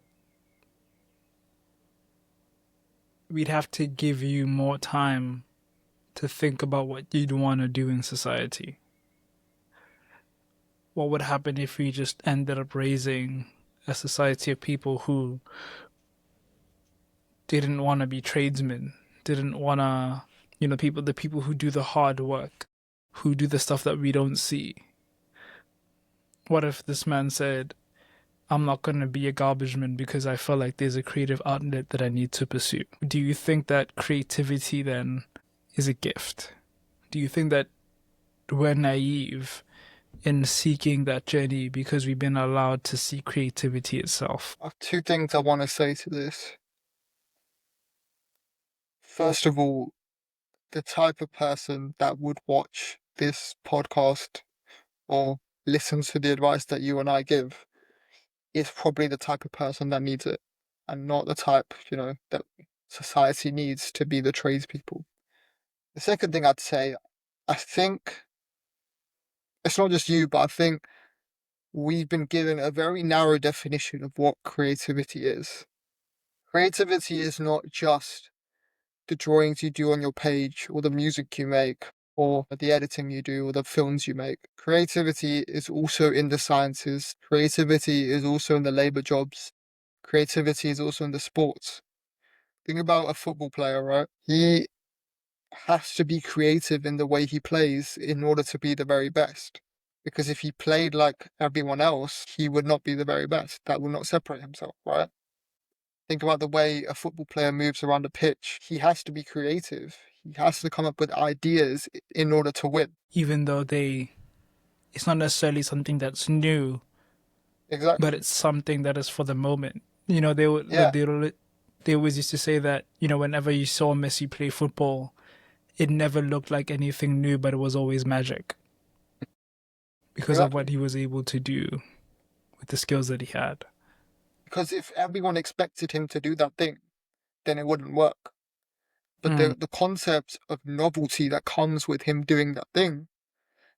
we'd have to give you more time to think about what you'd want to do in society. What would happen if we just ended up raising a society of people who didn't want to be tradesmen, didn't want to, the people who do the hard work, who do the stuff that we don't see? What if this man said, I'm not going to be a garbage man because I feel like there's a creative outlet that I need to pursue? Do you think that creativity then is a gift? Do you think that we're naive in seeking that journey because we've been allowed to see creativity itself? I have two things I want to say to this. First of all, the type of person that would watch this podcast or listen to the advice that you and I give is probably the type of person that needs it, and not the type, that society needs to be the tradespeople. The second thing I'd say, I think it's not just you, but I think we've been given a very narrow definition of what creativity is. Creativity is not just the drawings you do on your page, or the music you make, or the editing you do, or the films you make. Creativity is also in the sciences. Creativity is also in the labor jobs. Creativity is also in the sports. Think about a football player, right? He has to be creative in the way he plays in order to be the very best. Because if he played like everyone else, he would not be the very best. That would not separate himself, right? Think about the way a football player moves around a pitch. He has to be creative. He has to come up with ideas in order to win. Even though it's not necessarily something that's new, but Exactly. it's something that is for the moment. You know, Yeah. they always used to say that, whenever you saw Messi play football, it never looked like anything new, but it was always magic. because of what Exactly. he was able to do with the skills that he had. Because if everyone expected him to do that thing, then it wouldn't work. But Mm. the concept of novelty that comes with him doing that thing,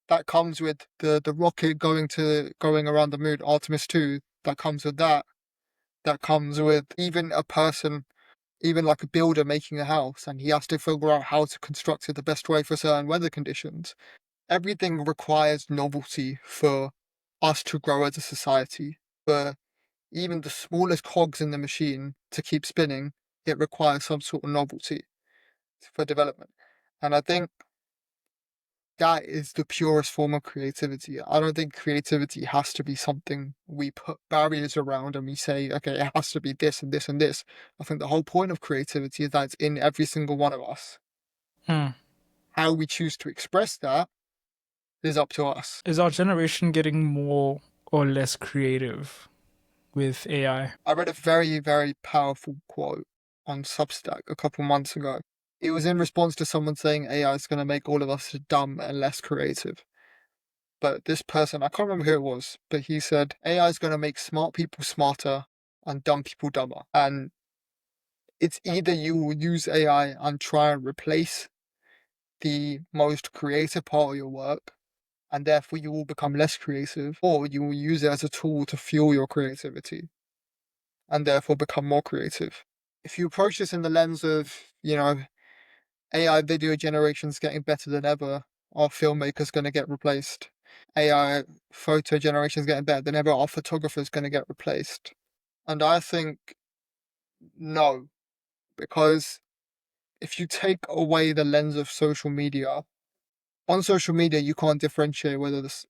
that comes with the rocket going around the moon, Artemis 2, that comes with that. That comes with even a person, even like a builder making a house, and he has to figure out how to construct it the best way for certain weather conditions. Everything requires novelty for us to grow as a society. For even the smallest cogs in the machine to keep spinning, it requires some sort of novelty for development. And I think that is the purest form of creativity. I don't think creativity has to be something we put barriers around and we say, okay, it has to be this and this and this. I think the whole point of creativity is that it's in every single one of us. Mm. How we choose to express that is up to us. Is our generation getting more or less creative with AI? I read a very, very powerful quote on Substack a couple months ago. It was in response to someone saying AI is going to make all of us dumb and less creative. But this person, I can't remember who it was, but he said AI is going to make smart people smarter and dumb people dumber. And it's either you will use AI and try and replace the most creative part of your work, and therefore you will become less creative, or you will use it as a tool to fuel your creativity and therefore become more creative. If you approach this in the lens of, AI video generation's getting better than ever, our filmmaker's going to get replaced. AI photo generation's getting better than ever, our photographer's going to get replaced. And I think no, because if you take away the lens of social media, on social media you can't differentiate whether this,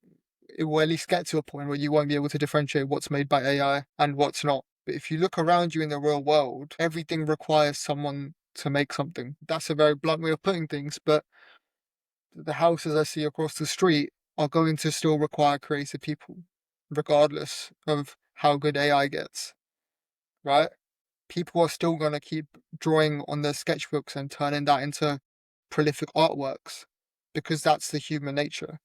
it will at least get to a point where you won't be able to differentiate what's made by AI and what's not. But if you look around you in the real world, everything requires someone to make something. That's a very blunt way of putting things, but the houses I see across the street are going to still require creative people, regardless of how good AI gets, right? People are still going to keep drawing on their sketchbooks and turning that into prolific artworks because that's the human nature.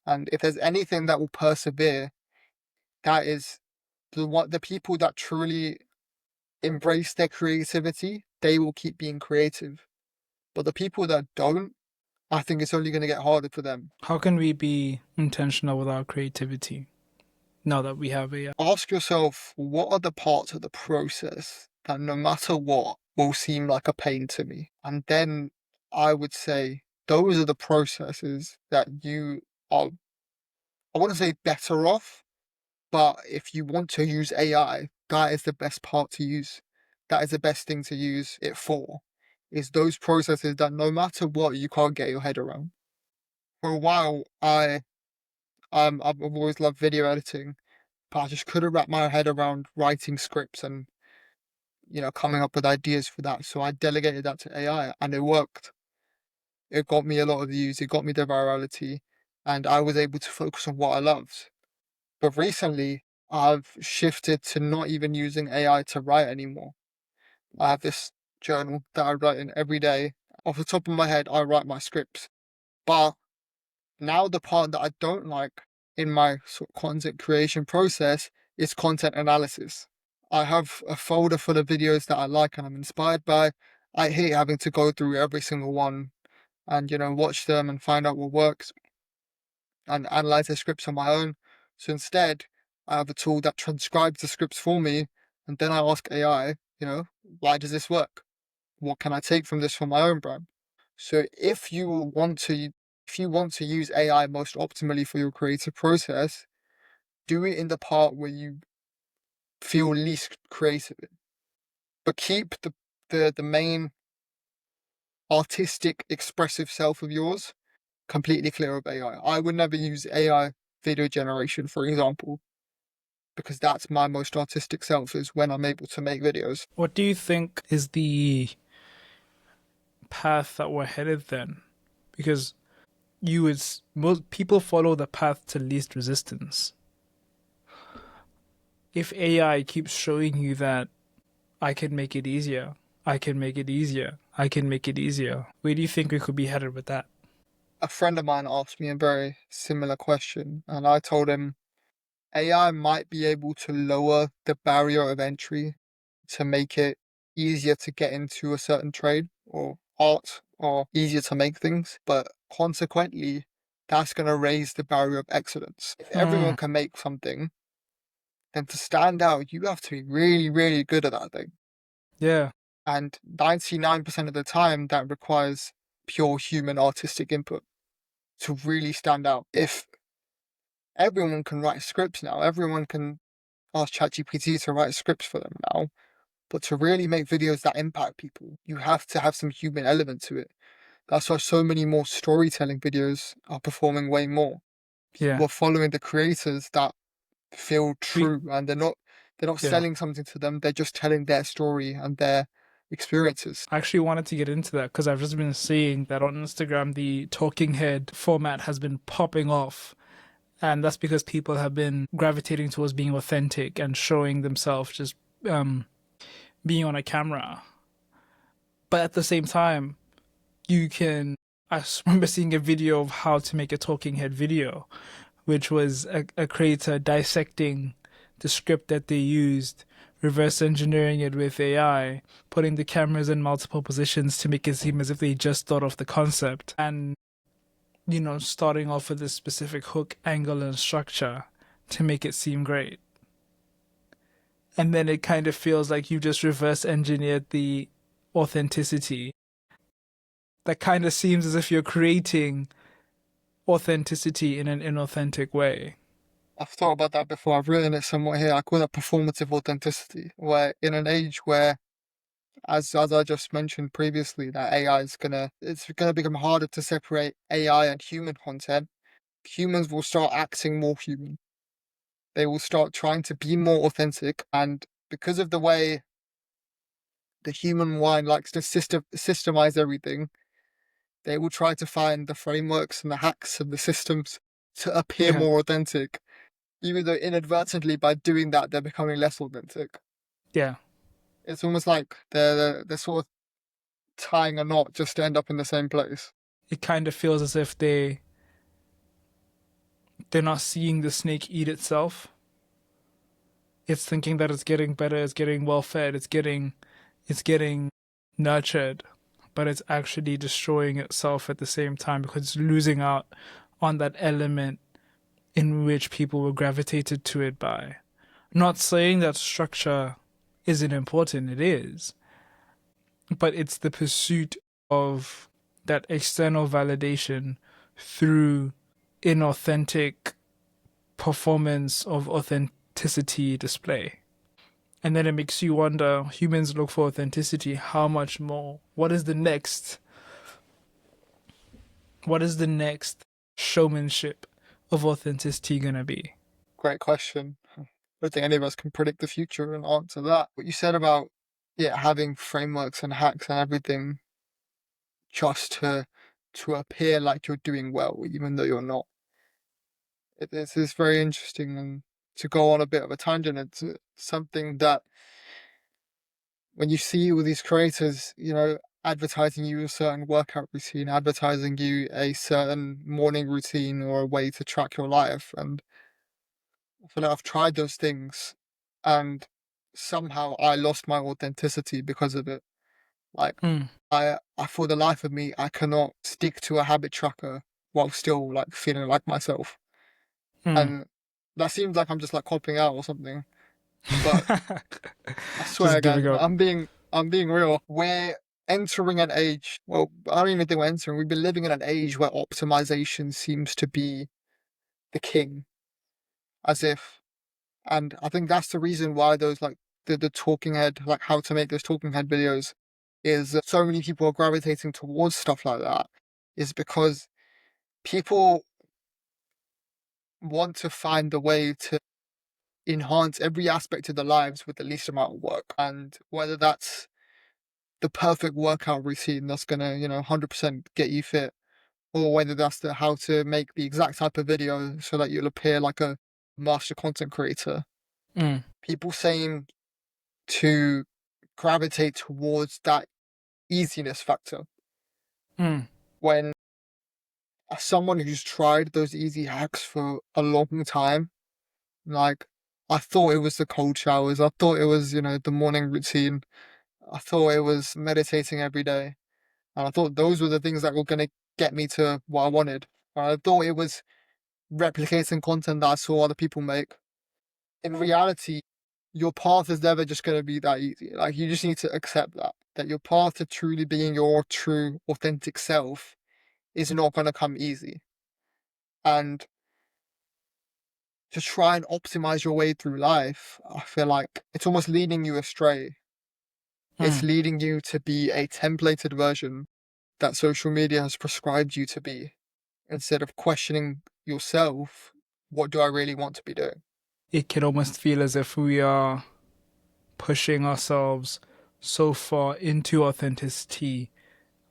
And if there's anything that will persevere, that is the people that truly embrace their creativity, they will keep being creative. But the people that don't, I think it's only going to get harder for them. How can we be intentional with our creativity now that we have AI? Ask yourself, what are the parts of the process that no matter what will seem like a pain to me? And then I would say those are the processes that you are, I want to say better off, but if you want to use AI, that is the best part to use. That is the best thing to use it for, is those processes that no matter what, you can't get your head around. For a while, I've always loved video editing, but I just couldn't wrap my head around writing scripts and coming up with ideas for that. So I delegated that to AI, and it worked. It got me a lot of views, it got me the virality, and I was able to focus on what I loved. But recently, I've shifted to not even using AI to write anymore. I have this journal that I write in every day. Off the top of my head, I write my scripts. But now the part that I don't like in my sort of content creation process is content analysis. I have a folder full of videos that I like and I'm inspired by. I hate having to go through every single one and watch them and find out what works and analyze the scripts on my own. So instead, I have a tool that transcribes the scripts for me, and then I ask AI, why does this work? What can I take from this for my own brand? So if you want to use AI most optimally for your creative process, do it in the part where you feel least creative in. But keep the main artistic, expressive self of yours completely clear of AI. I would never use AI video generation, for example, because that's my most artistic self is when I'm able to make videos. What do you think is the path that we're headed then? Because most people follow the path to least resistance. If AI keeps showing you that I can make it easier, I can make it easier, I can make it easier, where do you think we could be headed with that? A friend of mine asked me a very similar question, and I told him AI might be able to lower the barrier of entry to make it easier to get into a certain trade or art or easier to make things, but consequently, that's going to raise the barrier of excellence. If everyone Mm, can make something, then to stand out, you have to be really, really good at that thing. yeah. And 99% of the time, that requires pure human artistic input to really stand out. If everyone can write scripts now, everyone can ask ChatGPT to write scripts for them now, but to really make videos that impact people, you have to have some human element to it. That's why so many more storytelling videos are performing way more. Yeah. People are following the creators that feel We true, and they're not yeah. selling something to them, they're just telling their story and their experiences. I actually wanted to get into that because I've just been seeing that on Instagram the talking head format has been popping off. And that's because people have been gravitating towards being authentic and showing themselves just um, being on a camera. But at the same time, you can. I remember seeing a video of how to make a talking head video, which was a creator dissecting the script that they used, reverse engineering it with AI, putting the cameras in multiple positions to make it seem as if they just thought of the concept, and starting off with a specific hook, angle, and structure to make it seem great. And then it kind of feels like you just reverse engineered the authenticity. That kind of seems as if you're creating authenticity in an inauthentic way. I've thought about that before. I've written it somewhere here. I call it performative authenticity, where in an age where, as I just mentioned previously, that AI is it's gonna become harder to separate AI and human content. Humans will start acting more human. They will start trying to be more authentic, and because of the way the human mind likes to systemize everything, they will try to find the frameworks and the hacks and the systems to appear Yeah, more authentic, even though inadvertently by doing that they're becoming less authentic. yeah. It's almost like they're sort of tying a knot just to end up in the same place. It kind of feels as if they're not seeing the snake eat itself. It's thinking that it's getting better, it's getting well fed, it's getting nurtured, but it's actually destroying itself at the same time because it's losing out on that element in which people were gravitated to it by. Not saying that structure isn't important, it is, but it's the pursuit of that external validation through inauthentic performance of authenticity display. And then it makes you wonder, humans look for authenticity, how much more? What is the next showmanship of authenticity gonna be? Great question. I don't think any of us can predict the future and answer that. What you said about having frameworks and hacks and everything just to appear like you're doing well, even though you're not. It is very interesting, and to go on a bit of a tangent, it's something that when you see all these creators, advertising you a certain workout routine, advertising you a certain morning routine or a way to track your life, and I feel like I've tried those things, and somehow I lost my authenticity because of it. Like Mm, for the life of me, I cannot stick to a habit tracker while still like feeling like myself. mm. And that seems like I'm just like copping out or something. But I swear Just giving again, up. I'm being real. We're entering an age. Well, I don't even think we're entering. We've been living in an age where optimization seems to be the king, as if. And I think that's the reason why those like the talking head, like how to make those talking head videos, is that so many people are gravitating towards stuff like that. Is because people want to find a way to enhance every aspect of their lives with the least amount of work. And whether that's the perfect workout routine that's gonna, 100% get you fit, or whether that's the how to make the exact type of video so that you'll appear like a master content creator. Mm, People seem to gravitate towards that easiness factor mm. when as someone who's tried those easy hacks for a long time, like I thought it was the cold showers, I thought it was, the morning routine, I thought it was meditating every day, and I thought those were the things that were going to get me to what I wanted. I thought it was replicating content that I saw other people make. In reality, your path is never just going to be that easy. Like, you just need to accept that your path to truly being your true, authentic self is not going to come easy. And to try and optimize your way through life, I feel like it's almost leading you astray. It's Mm. leading you to be a templated version that social media has prescribed you to be, instead of questioning yourself, what do I really want to be doing? It can almost feel as if we are pushing ourselves so far into authenticity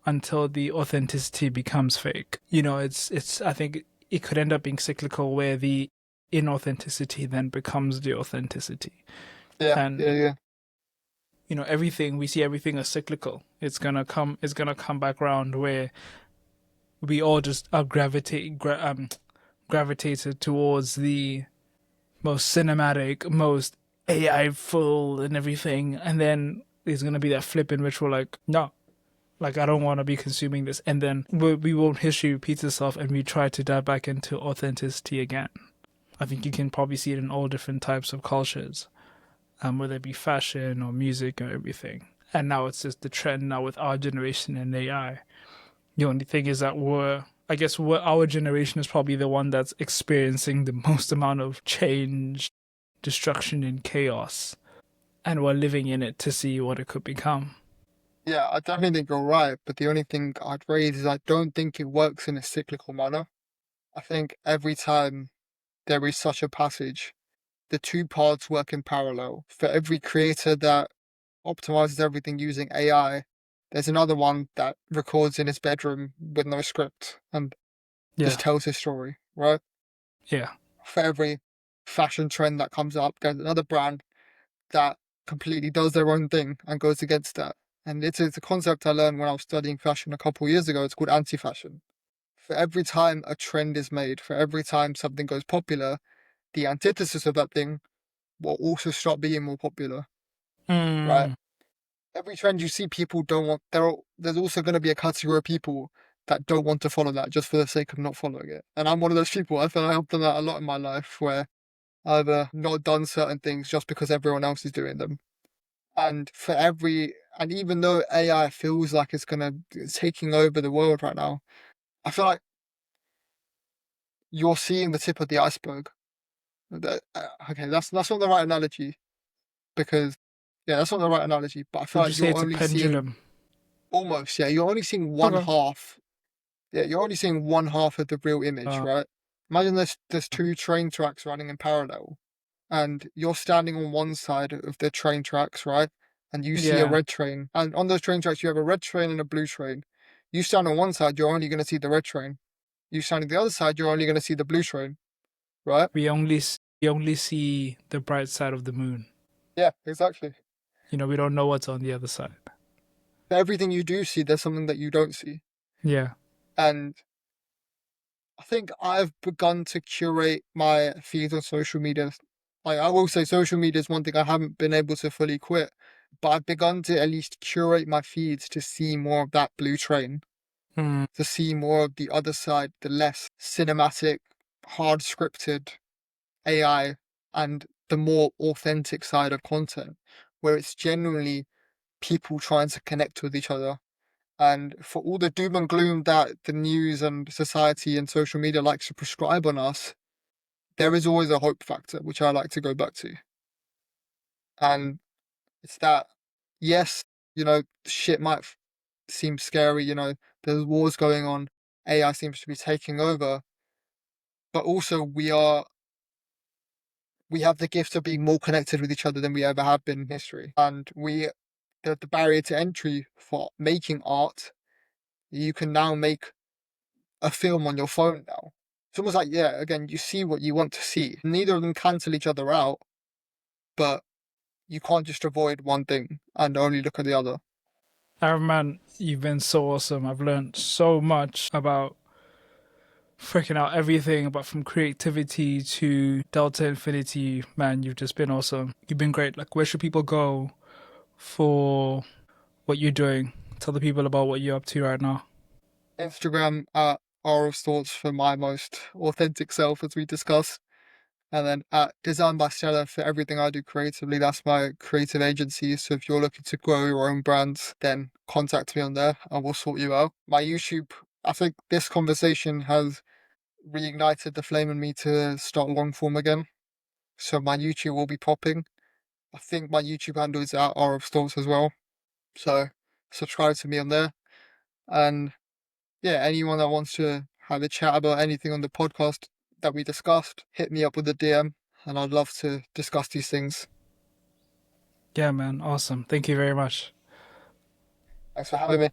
until the authenticity becomes fake. It's I think it could end up being cyclical where the inauthenticity then becomes the authenticity. Yeah, And yeah, yeah. everything we see everything as cyclical. It's gonna come back around where we all just are gravitated towards the most cinematic, most AI full and everything, and then there's gonna be that flip in which we're like, no, like I don't want to be consuming this, and then we won't history repeats itself, and we try to dive back into authenticity again. I think you can probably see it in all different types of cultures, whether it be fashion or music or everything. And now it's just the trend now with our generation and AI. The only thing is that I guess our generation is probably the one that's experiencing the most amount of change, destruction, and chaos, and we're living in it to see what it could become. Yeah, I definitely think you're right, but the only thing I'd raise is I don't think it works in a cyclical manner. I think every time there is such a passage, the two paths work in parallel. For every creator that optimizes everything using AI, there's another one that records in his bedroom with no script and just Yeah, tells his story, right? yeah. For every fashion trend that comes up, there's another brand that completely does their own thing and goes against that. And it's a concept I learned when I was studying fashion a couple of years ago. It's called anti-fashion. For every time a trend is made, for every time something goes popular, the antithesis of that thing will also start being more popular, right? Mm. Every trend you see, people don't want. There's also going to be a category of people that don't want to follow that just for the sake of not following it. And I'm one of those people. I feel like I've done that a lot in my life, where I've not done certain things just because everyone else is doing them. And even though AI feels like it's taking over the world right now, I feel like you're seeing the tip of the iceberg. Okay, that's not the right analogy, because yeah, that's not the right analogy. But I feel Would you like say you're it's a only seeing pendulum? almost, yeah, you're only seeing one Okay. half. Yeah, you're only seeing one half of the real image, Uh, right? Imagine there's two train tracks running in parallel, and you're standing on one side of the train tracks, right? And you see a yeah. red train. And on those train tracks, you have a red train and a blue train. You stand on one side, you're only going to see the red train. You stand on the other side, you're only going to see the blue train, right? We only see the bright side of the moon. Yeah, exactly. We don't know what's on the other side. For everything you do see, there's something that you don't see. Yeah. And I think I've begun to curate my feed on social media. Like, I will say social media is one thing I haven't been able to fully quit, but I've begun to at least curate my feeds to see more of that blue train, Mm. to see more of the other side, the less cinematic, hard scripted AI, and the more authentic side of content, where it's genuinely people trying to connect with each other. And for all the doom and gloom that the news and society and social media likes to prescribe on us, there is always a hope factor, which I like to go back to. And it's that, yes, shit might seem scary, there's wars going on, AI seems to be taking over, but also we have the gift of being more connected with each other than we ever have been in history. And the barrier to entry for making art, you can now make a film on your phone now. It's almost like, yeah, again, you see what you want to see. Neither of them cancel each other out, but you can't just avoid one thing and only look at the other. Aarav, man, you've been so awesome. I've learned so much about freaking out everything, but from creativity to Delta Infinity, man, you've just been awesome. You've been great. Like, where should people go for what you're doing? Tell the people about what you're up to right now. Instagram at Aarav Thoughts for my most authentic self, as we discussed. And then at Design by Stella for everything I do creatively. That's my creative agency. So if you're looking to grow your own brands, then contact me on there and we'll sort you out. My YouTube, I think this conversation has reignited the flame in me to start long form again. So my YouTube will be popping. I think my YouTube handle is at R of Stores as well. So subscribe to me on there. And yeah, anyone that wants to have a chat about anything on the podcast that we discussed, hit me up with a DM and I'd love to discuss these things. Yeah, man, awesome. Thank you very much. Thanks for having me.